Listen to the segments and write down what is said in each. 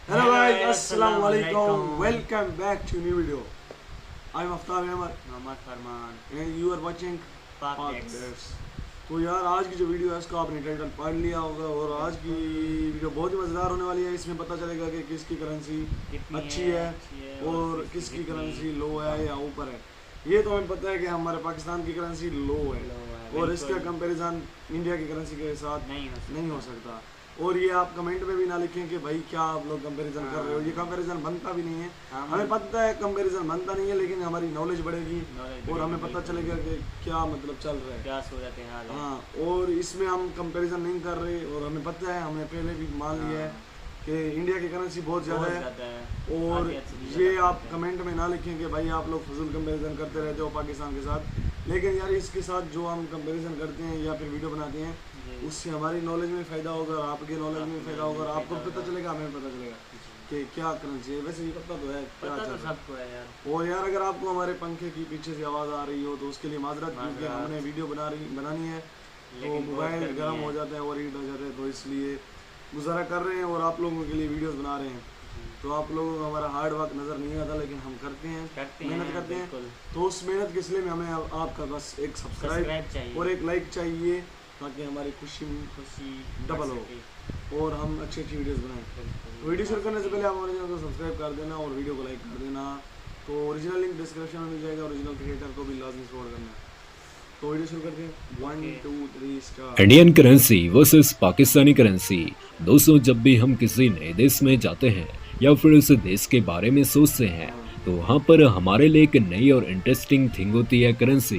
Hello guys, Assalamu alaikum. Welcome back to new video. I'm Aftab Ahmed Mohammad Farman and you are watching पाक Park X. Bears। तो यार आज की जो video है इसका आपने टाइटल पढ़ लिया होगा और आज की वीडियो बहुत ही मज़ेदार होने वाली है। इसमें पता चलेगा कि किसकी करेंसी कितनी अच्छी है और किसकी करेंसी लो है या ऊपर है। ये तो हमें पता है कि हमारे पाकिस्तान की करेंसी लो है और इसका कंपैरिजन इंडिया की करेंसी के साथ नहीं हो सकता। और ये आप कमेंट में भी ना लिखें कि भाई क्या आप लोग कंपैरिजन कर रहे हो, ये कंपैरिजन बनता भी नहीं है। हमें पता है कंपैरिजन बनता नहीं है, लेकिन हमारी नॉलेज बढ़ेगी और हमें पता चलेगा कि क्या मतलब चल रहा है, क्या सूरत हाल है। हाँ, और इसमें हम कंपैरिजन नहीं कर रहे और हमें पता है, हमने पहले भी मान लिया है कि इंडिया की करेंसी बहुत ज़्यादा है। और ये आप कमेंट में ना लिखें कि भाई आप लोग फजूल कंपैरिजन करते रहते हो पाकिस्तान के साथ। लेकिन यार इसके साथ जो हम कंपैरिजन करते हैं या फिर वीडियो बनाते हैं उससे हमारी नॉलेज में फ़ायदा होगा और आपके नॉलेज में फ़ायदा होगा और आपको पता चलेगा, हमें पता चलेगा कि क्या करेंसी है। वैसे ये पता तो है क्या पता चल तो रहा है। सबको है यार। और यार अगर आपको हमारे पंखे की पीछे से आवाज़ आ रही हो तो उसके लिए माजरत, क्योंकि हमने वीडियो बनानी है तो मोबाइल गर्म हो जाता है और हीट हो जाता है, तो इसलिए गुजारा कर रहे हैं और आप लोगों के लिए वीडियोस बना रहे हैं। तो आप लोगों को हमारा हार्ड वर्क नज़र नहीं आता, लेकिन हम करते हैं मेहनत करते हैं। तो उस मेहनत के सिले में हमें आपका बस एक सब्सक्राइब और एक लाइक चाहिए ताकि हमारी खुशी डबल हो और हम अच्छी वीडियोस बनाएं। तो वीडियो शुरू करने से पहले आप हमारे चैनल को सब्सक्राइब कर देना और वीडियो को लाइक कर देना। तो ओरिजिनल लिंक डिस्क्रिप्शन में मिल जाएगा, ओरिजिनल क्रिएटर को भी लाजमी सपोर्ट करना है। तो वीडियो शुरू करते हैं। 1 2 3 start. Indian currency versus Pakistani currency. दोस्तों, जब भी हम किसी नए देश में जाते हैं या फिर उस देश के बारे में सोचते हैं तो वहाँ पर हमारे लिए एक नई और इंटरेस्टिंग थिंग होती है करेंसी।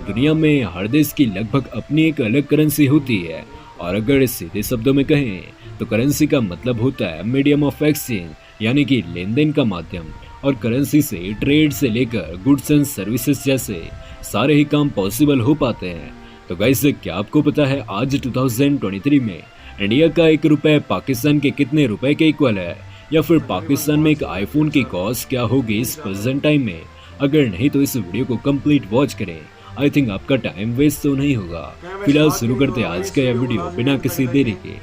दुनिया में हर देश की लगभग अपनी एक अलग करेंसी होती है और अगर सीधे शब्दों में कहें तो करेंसी का मतलब होता है मीडियम ऑफ एक्सचेंज, यानी कि लेन देन का माध्यम। और करेंसी से ट्रेड से लेकर गुड्स एंड सर्विसेज जैसे सारे ही काम पॉसिबल हो पाते हैं। तो गाइस, क्या आपको पता है आज 2023 में इंडिया का 1 रुपए पाकिस्तान के कितने रुपए के इक्वल है, या फिर पाकिस्तान में एक आईफोन की कॉस्ट क्या होगी इस प्रेजेंट टाइम में? अगर नहीं तो इस वीडियो को कंप्लीट वॉच करें। आई थिंक आपका टाइम वेस्ट तो नहीं होगा। फिलहाल शुरू करते हैं आज का यह वीडियो बिना किसी देरी के।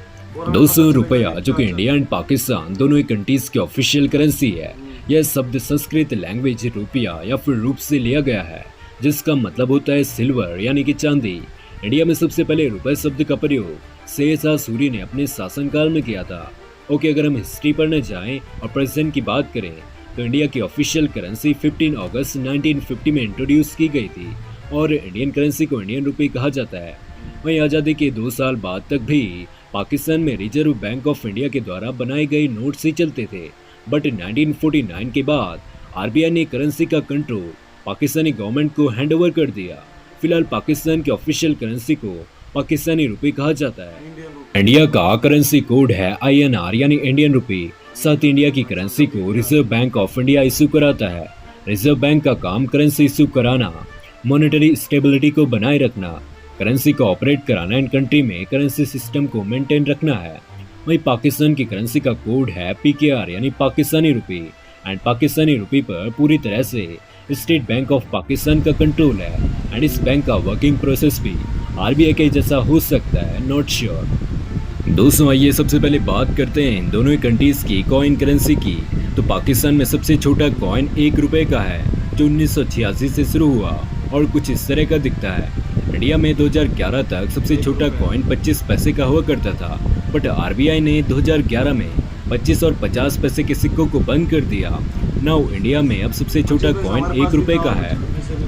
200 रुपया, जो कि इंडिया एंड पाकिस्तान दोनों ही कंट्रीज की ऑफिशियल करेंसी है। यह शब्द संस्कृत लैंग्वेज रुपया या फिर रूप से लिया गया है, जिसका मतलब होता है सिल्वर यानी कि चांदी। इंडिया में सबसे पहले रुपए शब्द का प्रयोग शेरशाह सूरी ने अपने शासनकाल में किया था। ओके, अगर हम हिस्ट्री पढ़ने जाएं और प्रेजेंट की बात करें तो इंडिया की ऑफिशियल करेंसी 15 अगस्त 1950 में इंट्रोड्यूस की गई थी और इंडियन करेंसी को इंडियन रुपये कहा जाता है। वहीं आज़ादी के 2 साल बाद तक भी पाकिस्तान में रिजर्व बैंक ऑफ इंडिया के द्वारा बनाए गए नोट्स ही चलते थे। बट 1949 के बाद आरबीआई ने करेंसी का कंट्रोल पाकिस्तानी गवर्नमेंट को हैंडओवर कर दिया। फिलहाल पाकिस्तान की ऑफिशियल करेंसी को पाकिस्तानी रुपये कहा जाता है। इंडिया का करेंसी कोड है INR यानी इंडियन रुपी। साथ इंडिया की करेंसी को reserve bank of India issue कराता है। रिजर्व बैंक का काम करेंसी इशू कराना, मॉनेटरी स्टेबिलिटी को बनाए रखना, करेंसी को ऑपरेट कराना एंड कंट्री में करेंसी सिस्टम को मेंटेन रखना है। वहीं पाकिस्तान की करेंसी का कोड है PKR यानी पाकिस्तानी रुपी एंड पाकिस्तानी रुपी पर पूरी तरह से स्टेट बैंक ऑफ पाकिस्तान का कंट्रोल है एंड इस बैंक का वर्किंग प्रोसेस भी RBI के जैसा हो सकता है, नॉट श्योर। दोस्तों, आइए सबसे पहले बात करते हैं इन दोनों ही कंट्रीज की कॉइन करेंसी की। तो पाकिस्तान में सबसे छोटा कॉइन 1 रुपए का है, जो 1986 से शुरू हुआ और कुछ इस तरह का दिखता है। इंडिया में 2011 तक सबसे छोटा कॉइन 25 पैसे का हुआ करता था, बट RBI ने 2011 में 25 और 50 पैसे के सिक्कों को बंद कर दिया। नाउ इंडिया में अब सबसे छोटा कॉइन 1 रुपए का है।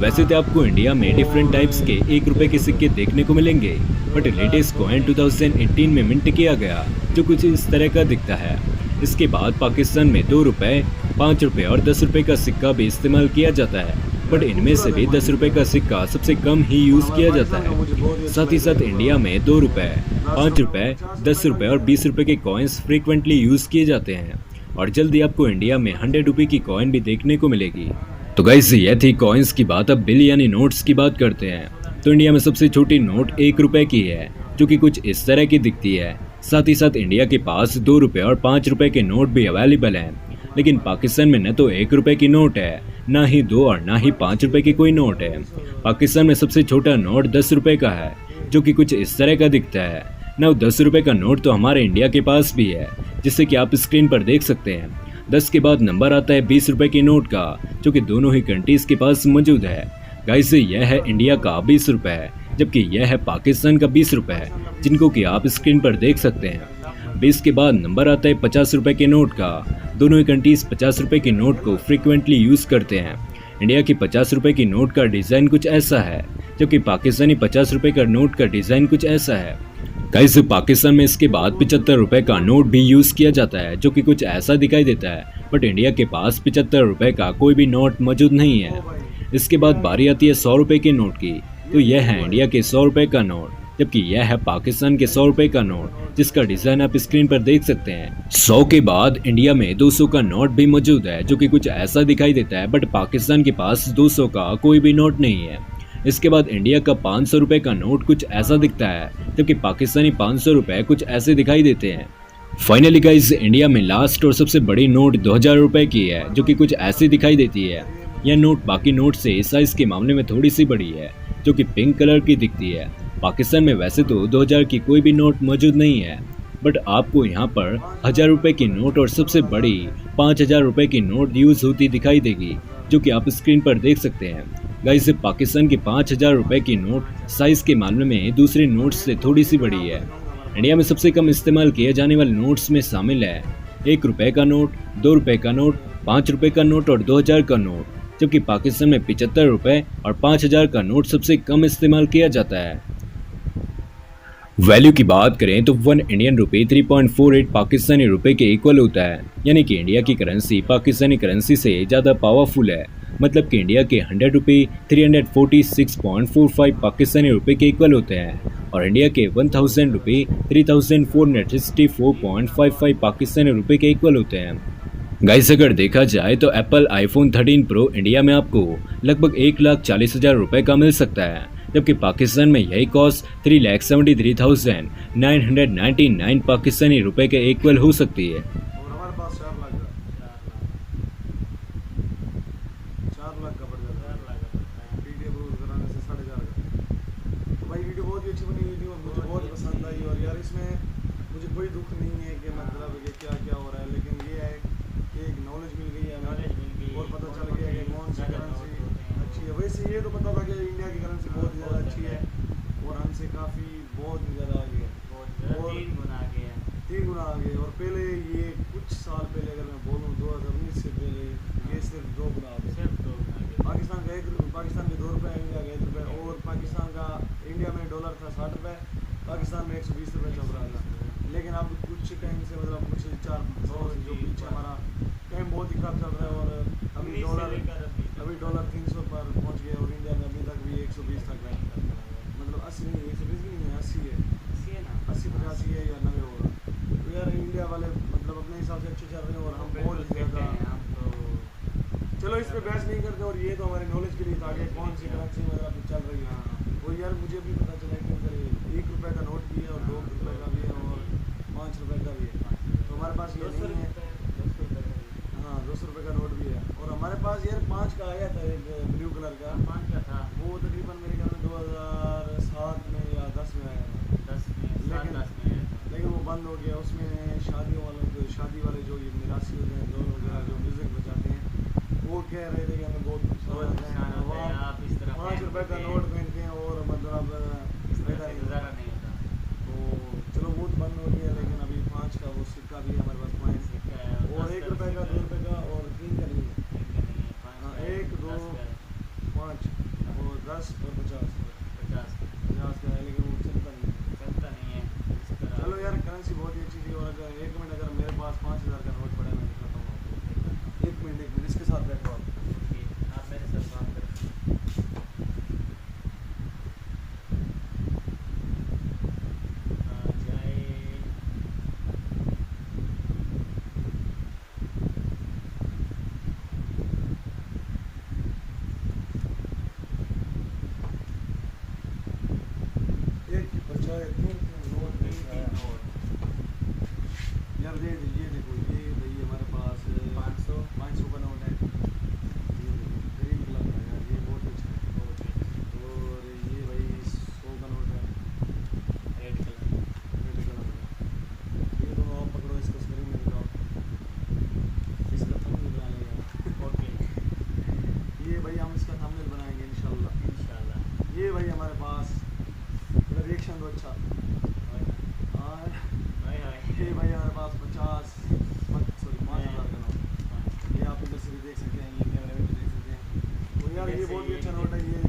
वैसे तो आपको इंडिया में डिफरेंट टाइप्स के 1 रुपए के सिक्के देखने को मिलेंगे, बट लेटेस्ट कॉइन 2018 में मिंट किया गया, जो कुछ इस तरह का दिखता है। इसके बाद पाकिस्तान में 2 रुपए, 5 रुपए और 10 रुपए का सिक्का भी इस्तेमाल किया जाता है, बट इनमें से भी 10 रुपए का सिक्का सबसे कम ही यूज किया जाता है। साथ ही साथ इंडिया में 2 रुपए, 5 रुपए, 10 रुपए और 20 रुपए के कॉइन्स फ्रीक्वेंटली यूज किए जाते हैं और जल्दी आपको इंडिया में 100 रुपए की कॉइन भी देखने को मिलेगी। तो गाइस, ये थी कॉइन्स की बात। अब बिल यानी नोट्स की बात करते हैं। तो इंडिया में सबसे छोटी नोट 1 रुपए की है, जो कि कुछ इस तरह की दिखती है। साथ ही साथ इंडिया के पास 2 रुपए और 5 रुपए के नोट भी अवेलेबल हैं, लेकिन पाकिस्तान में न तो 1 रुपए की नोट है, ना ही 2 और ना ही 5 रुपए की कोई नोट है। पाकिस्तान में सबसे छोटा नोट 10 रुपए का है, जो कि कुछ इस तरह का दिखता है। ना 10 रुपए का नोट तो हमारे इंडिया के पास भी है, जिससे कि आप स्क्रीन पर देख सकते हैं। 10 के बाद नंबर आता है 20 रुपए के नोट का, जो कि दोनों ही कंट्रीज के पास मौजूद है। गाइस यह है इंडिया का 20 रुपए, जबकि यह है पाकिस्तान का 20 रुपए, जिनको कि आप स्क्रीन पर देख सकते हैं। 20 के बाद नंबर आता है 50 रुपए के नोट का। दोनों ही कंट्रीज 50 रुपए के नोट को फ्रिक्वेंटली यूज करते हैं। इंडिया की 50 रुपए की नोट का डिजाइन कुछ ऐसा है, जबकि पाकिस्तानी 50 रुपए का नोट का डिजाइन कुछ ऐसा है। गाइस पाकिस्तान में इसके बाद 75 रुपए का नोट भी यूज किया जाता है, जो कि कुछ ऐसा दिखाई देता है, बट इंडिया के पास 75 रुपए का कोई भी नोट मौजूद नहीं है। इसके बाद बारी आती है 100 रुपए के नोट की, तो यह है इंडिया के 100 रुपए का नोट, जबकि यह है पाकिस्तान के 100 रुपए का नोट, जिसका डिजाइन आप स्क्रीन पर देख सकते हैं। 100 के बाद इंडिया में 200 का नोट भी मौजूद है, जो कि कुछ ऐसा दिखाई देता है, बट पाकिस्तान के पास 200 का कोई भी नोट नहीं है। इसके बाद इंडिया का 500 रुपए का नोट कुछ ऐसा दिखता है, जबकि पाकिस्तानी 500 रुपए कुछ ऐसे दिखाई देते हैं। फाइनली गाइस इंडिया में लास्ट और सबसे बड़ी नोट 2000 रुपए की है, जो कि कुछ ऐसी दिखाई देती है। यह नोट बाकी नोट से साइज के मामले में थोड़ी सी बड़ी है, जो कि पिंक कलर की दिखती है। पाकिस्तान में वैसे तो 2000 की कोई भी नोट मौजूद नहीं है, बट आपको यहाँ पर 1000 रुपए की नोट और सबसे बड़ी 5000 रुपए की नोट यूज होती दिखाई देगी, जो कि आप स्क्रीन पर देख सकते हैं। गाइस पाकिस्तान की 5000 रुपए की नोट साइज के मामले में दूसरे नोट से थोड़ी सी बड़ी है। इंडिया में सबसे कम इस्तेमाल किए जाने वाले नोट्स में शामिल है 1 रुपए का नोट, 2 रुपए का नोट, 5 रुपए का नोट और 2000 का नोट, जबकि पाकिस्तान में 75 रुपए और 5000 का नोट सबसे कम इस्तेमाल किया जाता है। वैल्यू की बात करें तो 1 इंडियन रुपए 3.48 पाकिस्तानी रुपए के इक्वल होता है, यानी कि इंडिया की करेंसी पाकिस्तानी करेंसी से ज़्यादा पावरफुल है। मतलब कि इंडिया के 100 रुपए 346.45 पाकिस्तानी रुपए के इक्वल होते हैं, और इंडिया के 1000 रुपए 3464.55 पाकिस्तानी रुपए के इक्वल होते हैं। गाइस अगर देखा जाए तो एप्पल आईफोन 13 प्रो इंडिया में आपको लगभग 1,40,000 रुपए का मिल सकता है, जबकि पाकिस्तान में यही कॉस्ट 3,73,999 पाकिस्तानी रुपए के इक्वल हो सकती है। और हमारे पास 4 लाख का पड़ जाता है वीडियो अप्रूव कराने से 4.5 का। तो भाई वीडियो बहुत ही अच्छी बनी हुई थी और मुझे बहुत पसंद आई। और यार इसमें मुझे कोई दुख नहीं है कि मतलब कि क्या क्या हो रहा है, लेकिन ये है कि एक नॉलेज मिल गई है हमें और पता चल गया कि कौन सी करेंसी अच्छी है। वैसे ये तो पता था कि इंडिया की करेंसी बहुत ही ज़्यादा अच्छी है और हमसे काफ़ी बहुत ही ज़्यादा आगे है, और 3 गुना आगे। और पहले ये कुछ साल पहले अगर मैं बोलूँ 2019 से पहले ये सिर्फ 2 गुना आगे। पाकिस्तान के 2 रुपये, इंडिया के 1 रुपये, और पाकिस्तान का इंडिया में डॉलर था 60 रुपये, पाकिस्तान में 120 रुपये चल रहा था। लेकिन अब कुछ टाइम से मतलब कुछ 4 साल जो पीछे हमारा टाइम बहुत ही खराब चल रहा है, और अभी डॉलर 300 पर पहुंच गया, और इंडिया में अभी तक भी 120 तक है। मतलब 80 नहीं, 120 भी नहीं है, 80 है, 80-85 है या 90 होगा। तो यार इंडिया वाले मतलब अपने हिसाब से अच्छे चल रहे हैं और हम बहुत ज़्यादा। चलो इस पर बहस नहीं करते, और ये तो हमारे नॉलेज के लिए था कि कौन सी करेंसी मतलब चल रही है। और यार मुझे भी पता चला कि 1 रुपये का नोट भी है और 2 रुपये का भी है और 5 रुपये का भी है। तो हमारे पास ये नहीं है। हाँ 200 रुपये का नोट भी है, और हमारे पास यार 5 का आया था एक ब्लू कलर का, 5 का था वो तकरीबन मेरे ख्याल में 2007 में या 10 में आया था, लेकिन वो बंद हो गया। उसमें शादी वाले जो ये मिरासी होते हैं दोनों वगैरह जो म्यूज़िक बजाते हैं, वो कह रहे थे कि हमें बहुत नुकसान होता है, 5 रुपये का नोट पहनते हैं और मतलब गुजारा नहीं होता। तो चलो वो तो बंद हो गया, लेकिन अभी 5 का वो सिक्का भी है हमारे पास, 5 सिक्का है, और 1 रुपये का, 2 रुपये का और 3 का नहीं है। हाँ 1, 2, 5 और 10 और 50 का है, लेकिन वो चलता नहीं है। चलो यार करेंसी बहुत ही अच्छी थी। और अगर 1 मिनट अगर मेरे पास 5000 का नोट पड़ा है, मैं दिखाता हूँ आपको। 1 मिनट इसके साथ बैठो आप मेरे साथ बात करें। यार ये देखो, ये भाई हमारे पास 500 का नोट है, ये ग्रीन कलर का यार, ये बहुत अच्छा है। और ये भाई 100 का नोट है, रेड अटक गए